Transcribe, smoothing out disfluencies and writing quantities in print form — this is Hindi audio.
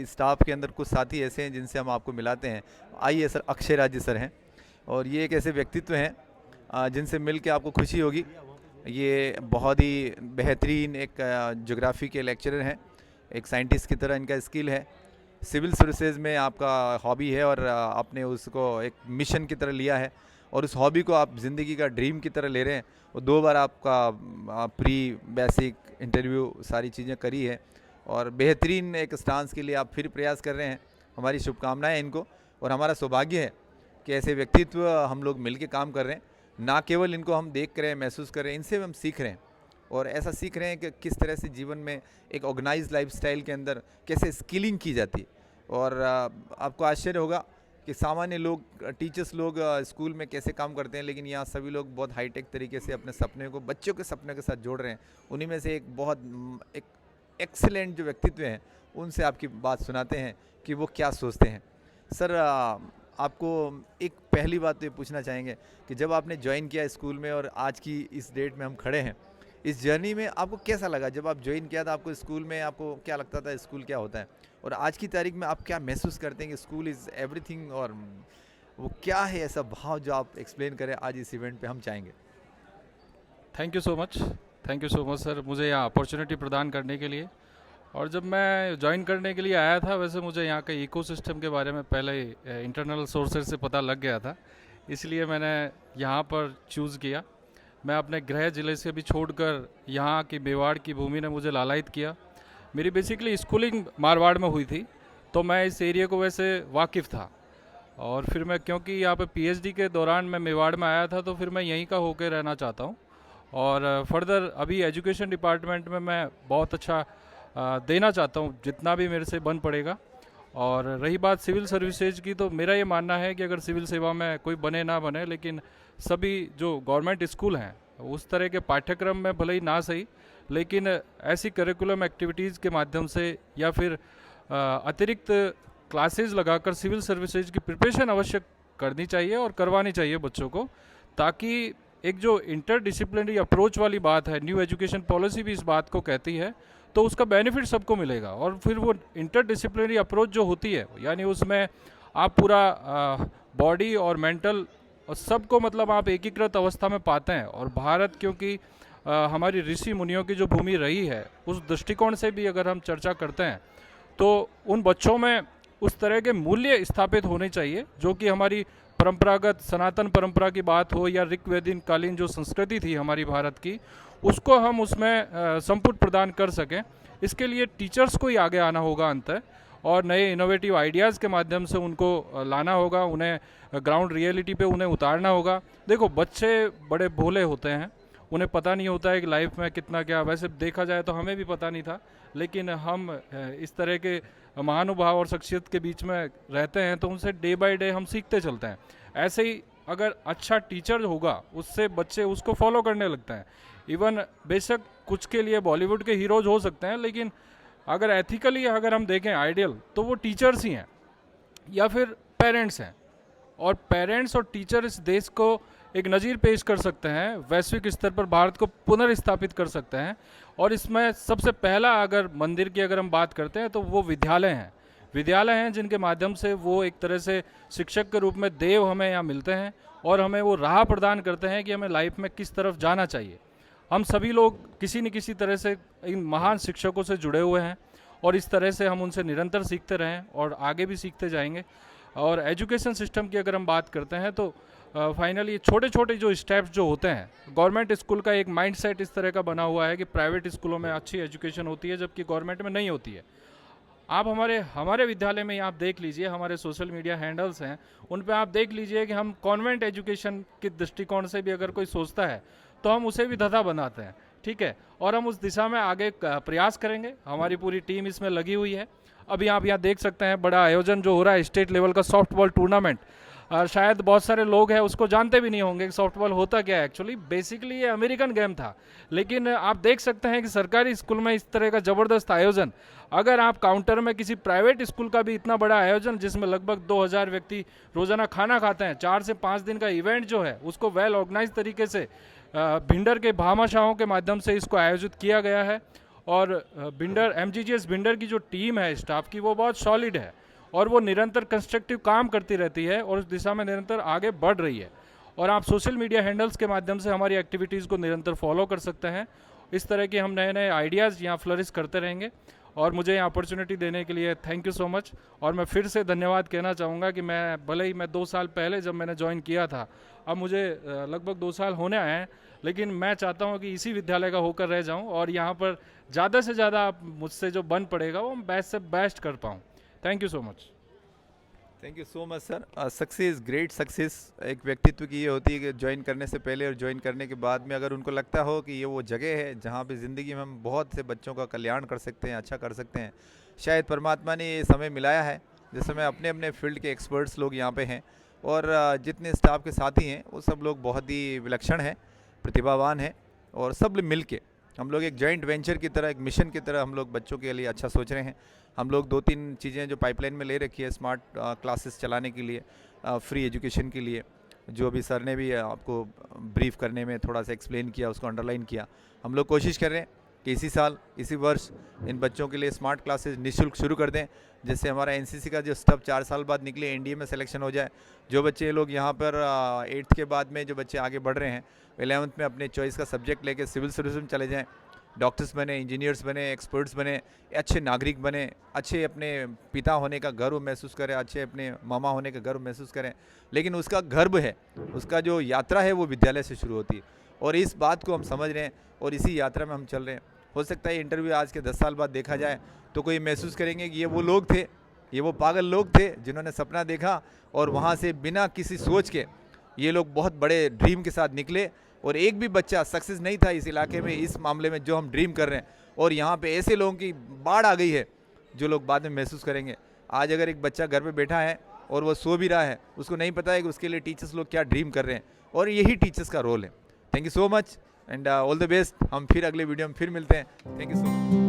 कि स्टाफ के अंदर कुछ साथी ऐसे हैं जिनसे हम आपको मिलाते हैं। आइए सर, अक्षय राज जी सर हैं, और ये एक ऐसे व्यक्तित्व हैं जिनसे मिल के आपको खुशी होगी। ये बहुत ही बेहतरीन एक ज्योग्राफी के लेक्चरर हैं, एक साइंटिस्ट की तरह इनका स्किल है। सिविल सर्विसेज में आपका हॉबी है और आपने उसको एक मिशन की तरह लिया है, और उस हॉबी को आप ज़िंदगी का ड्रीम की तरह ले रहे हैं। और 2 बार आपका प्री बेसिक इंटरव्यू सारी चीज़ें करी है, और बेहतरीन एक स्टांस के लिए आप फिर प्रयास कर रहे हैं। हमारी शुभकामनाएं इनको, और हमारा सौभाग्य है कि ऐसे व्यक्तित्व हम लोग मिल के काम कर रहे हैं। ना केवल इनको हम देख रहे हैं, महसूस कर रहे हैं, इनसे हम सीख रहे हैं, और ऐसा सीख रहे हैं कि किस तरह से जीवन में एक ऑर्गेनाइज लाइफस्टाइल के अंदर कैसे स्किलिंग की जाती है। और आपको आश्चर्य होगा कि सामान्य लोग, टीचर्स लोग स्कूल में कैसे काम करते हैं, लेकिन यहाँ सभी लोग बहुत हाईटेक तरीके से अपने सपने को बच्चों के सपने के साथ जोड़ रहे हैं। उन्हीं में से एक बहुत एक एक्सीलेंट जो व्यक्तित्व हैं, उनसे आपकी बात सुनाते हैं कि वो क्या सोचते हैं। सर, आपको एक पहली बात तो ये पूछना चाहेंगे कि जब आपने ज्वाइन किया स्कूल में और आज की इस डेट में हम खड़े हैं, इस जर्नी में आपको कैसा लगा? जब आप ज्वाइन किया था आपको स्कूल में, आपको क्या लगता था स्कूल क्या होता है, और आज की तारीख में आप क्या महसूस करते हैं कि स्कूल इज़ एवरीथिंग, और वो क्या है ऐसा भाव जो आप एक्सप्लेन करें आज इस इवेंट पे, हम चाहेंगे। Thank you so much. Thank you so much sir, मुझे यहाँ अपॉर्चुनिटी प्रदान करने के लिए। और जब मैं ज्वाइन करने के लिए आया था, वैसे मुझे यहाँ के इकोसिस्टम के बारे में पहले इंटरनल सोर्सेज से पता लग गया था, इसलिए मैंने यहाँ पर चूज़ किया। मैं अपने गृह जिले से भी छोड़कर यहाँ की मेवाड़ की भूमि ने मुझे लालायित किया। मेरी बेसिकली स्कूलिंग मारवाड़ में हुई थी, तो मैं इस एरिया को वैसे वाकिफ़ था। और फिर मैं, क्योंकि यहाँ पे पीएचडी के दौरान मैं मेवाड़ में आया था, तो फिर मैं यहीं का होकर रहना चाहता हूँ। और फर्दर अभी एजुकेशन डिपार्टमेंट में मैं बहुत अच्छा देना चाहता हूँ, जितना भी मेरे से बन पड़ेगा। और रही बात सिविल सर्विसेज की, तो मेरा ये मानना है कि अगर सिविल सेवा में कोई बने ना बने, लेकिन सभी जो गवर्नमेंट स्कूल हैं उस तरह के पाठ्यक्रम में भले ही ना सही, लेकिन ऐसी करिकुलम एक्टिविटीज़ के माध्यम से या फिर अतिरिक्त क्लासेस लगाकर सिविल सर्विसेज की प्रिपरेशन अवश्य करनी चाहिए और करवानी चाहिए बच्चों को, ताकि एक जो इंटरडिसिप्लिनरी अप्रोच वाली बात है, न्यू एजुकेशन पॉलिसी भी इस बात को कहती है, तो उसका बेनिफिट सबको मिलेगा। और फिर वो इंटरडिसिप्लिनरी अप्रोच जो होती है, यानी उसमें आप पूरा बॉडी और मेंटल और सबको मतलब आप एकीकृत अवस्था में पाते हैं। और भारत, क्योंकि हमारी ऋषि मुनियों की जो भूमि रही है, उस दृष्टिकोण से भी अगर हम चर्चा करते हैं, तो उन बच्चों में उस तरह के मूल्य स्थापित होने चाहिए जो कि हमारी परंपरागत सनातन परंपरा की बात हो या ऋग्वेदीन कालीन जो संस्कृति थी हमारी भारत की, उसको हम उसमें संपुट प्रदान कर सकें। इसके लिए टीचर्स को ही आगे आना होगा अंततः, और नए इनोवेटिव आइडियाज़ के माध्यम से उनको लाना होगा, उन्हें ग्राउंड रियलिटी पे उन्हें उतारना होगा। देखो, बच्चे बड़े भोले होते हैं, उन्हें पता नहीं होता है कि लाइफ में कितना क्या, वैसे देखा जाए तो हमें भी पता नहीं था, लेकिन हम इस तरह के महानुभाव और शख्सियत के बीच में रहते हैं, तो उनसे डे बाय डे हम सीखते चलते हैं। ऐसे ही अगर अच्छा टीचर होगा, उससे बच्चे उसको फॉलो करने लगते हैं। इवन बेशक कुछ के लिए बॉलीवुड के हीरोज हो सकते हैं, लेकिन अगर एथिकली अगर हम देखें आइडियल, तो वो टीचर्स ही हैं या फिर पेरेंट्स हैं। और पेरेंट्स और टीचर इस देश को एक नज़ीर पेश कर सकते हैं, वैश्विक स्तर पर भारत को पुनर्स्थापित कर सकते हैं। और इसमें सबसे पहला अगर मंदिर की अगर हम बात करते हैं, तो वो विद्यालय हैं जिनके माध्यम से वो एक तरह से शिक्षक के रूप में देव हमें यहाँ मिलते हैं, और हमें वो राह प्रदान करते हैं कि हमें लाइफ में किस तरफ जाना चाहिए। हम सभी लोग किसी न किसी तरह से इन महान शिक्षकों से जुड़े हुए हैं, और इस तरह से हम उनसे निरंतर सीखते रहें और आगे भी सीखते जाएंगे। और एजुकेशन सिस्टम की अगर हम बात करते हैं, तो फाइनली छोटे छोटे जो स्टेप्स जो होते हैं, गवर्नमेंट स्कूल का एक माइंडसेट इस तरह का बना हुआ है कि प्राइवेट स्कूलों में अच्छी एजुकेशन होती है जबकि गवर्नमेंट में नहीं होती है। आप हमारे विद्यालय में आप देख लीजिए, हमारे सोशल मीडिया हैंडल्स हैं, उन पे आप देख लीजिए कि हम कॉन्वेंट एजुकेशन के दृष्टिकोण से भी अगर कोई सोचता है, तो हम उसे भी धधा बनाते हैं, ठीक है। और हम उस दिशा में आगे प्रयास करेंगे, हमारी पूरी टीम इसमें लगी हुई है। अभी आप यहाँ देख सकते हैं बड़ा आयोजन जो हो रहा है, स्टेट लेवल का सॉफ्टबॉल टूर्नामेंट। शायद बहुत सारे लोग हैं उसको जानते भी नहीं होंगे कि सॉफ्टबॉल होता क्या है। एक्चुअली बेसिकली ये अमेरिकन गेम था, लेकिन आप देख सकते हैं कि सरकारी स्कूल में इस तरह का ज़बरदस्त आयोजन, अगर आप काउंटर में किसी प्राइवेट स्कूल का भी इतना बड़ा आयोजन जिसमें लगभग 2000 व्यक्ति रोज़ाना खाना खाते हैं, 4 से 5 दिन का इवेंट जो है उसको वेल ऑर्गेनाइज तरीके से भिंडर के भामाशाहों के माध्यम से इसको आयोजित किया गया है। और बिंडर MGGS बिंडर की जो टीम है स्टाफ की वो बहुत सॉलिड है और वो निरंतर कंस्ट्रक्टिव काम करती रहती है और उस दिशा में निरंतर आगे बढ़ रही है। और आप सोशल मीडिया हैंडल्स के माध्यम से हमारी एक्टिविटीज़ को निरंतर फॉलो कर सकते हैं। इस तरह के हम नए नए आइडियाज़ यहाँ फ्लरिश करते रहेंगे और मुझे यहाँ अपॉर्चुनिटी देने के लिए थैंक यू सो मच। और मैं फिर से धन्यवाद कहना चाहूँगा कि मैं भले ही मैं 2 साल पहले जब मैंने ज्वाइन किया था, अब मुझे लगभग 2 साल होने आए हैं, लेकिन मैं चाहता हूँ कि इसी विद्यालय का होकर रह जाऊँ और यहाँ पर ज़्यादा से ज़्यादा मुझसे जो बन पड़ेगा वो बेस्ट से बेस्ट कर पाऊँ। Thank you so much. Thank you so much sir. Success, great success एक व्यक्तित्व की ये होती है कि ज्वाइन करने से पहले और ज्वाइन करने के बाद में अगर उनको लगता हो कि ये वो जगह है जहाँ पे ज़िंदगी में हम बहुत से बच्चों का कल्याण कर सकते हैं, अच्छा कर सकते हैं। शायद परमात्मा ने ये समय मिलाया है जिस समय अपने अपने फील्ड के एक्सपर्ट्स लोग यहाँ पे हैं और जितने स्टाफ के साथी हैं वो सब लोग बहुत ही विलक्षण हैं, प्रतिभावान हैं और सब मिल के हम लोग एक जॉइंट वेंचर की तरह, एक मिशन की तरह हम लोग बच्चों के लिए अच्छा सोच रहे हैं। हम लोग 2-3 चीज़ें जो पाइपलाइन में ले रखी है स्मार्ट क्लासेस चलाने के लिए, फ्री एजुकेशन के लिए, जो अभी सर ने भी आपको ब्रीफ करने में थोड़ा सा एक्सप्लेन किया, उसको अंडरलाइन किया। हम लोग कोशिश कर रहे हैं कि इसी साल, इसी वर्ष इन बच्चों के लिए स्मार्ट क्लासेस निःशुल्क शुरू कर दें, जिससे हमारा एनसीसी का जो स्टफ 4 साल बाद निकले एनडीए में सिलेक्शन हो जाए। जो बच्चे लोग यहाँ पर 8th के बाद में जो बच्चे आगे बढ़ रहे हैं 11th में अपने चॉइस का सब्जेक्ट लेके सिविल सर्विस में चले जाएँ, डॉक्टर्स बने, इंजीनियर्स बने, एक्सपर्ट्स बने, अच्छे नागरिक बने, अच्छे अपने पिता होने का गर्व महसूस करें, अच्छे अपने मामा होने का गर्व महसूस करें। लेकिन उसका गर्व है, उसका जो यात्रा है वो विद्यालय से शुरू होती है और इस बात को हम समझ रहे हैं और इसी यात्रा में हम चल रहे हैं। हो सकता है इंटरव्यू आज के 10 साल बाद देखा जाए तो कोई महसूस करेंगे कि ये वो लोग थे, ये वो पागल लोग थे जिन्होंने सपना देखा और वहाँ से बिना किसी सोच के ये लोग बहुत बड़े ड्रीम के साथ निकले और एक भी बच्चा सक्सेस नहीं था इस इलाके में, इस मामले में जो हम ड्रीम कर रहे हैं। और यहाँ पे ऐसे लोगों की बाढ़ आ गई है जो लोग बाद में महसूस करेंगे। आज अगर एक बच्चा घर पे बैठा है और वो सो भी रहा है, उसको नहीं पता है कि उसके लिए टीचर्स लोग क्या ड्रीम कर रहे हैं और यही टीचर्स का रोल है। Thank you so much and all the best. हम फिर अगले वीडियो में फिर मिलते हैं। Thank you so much.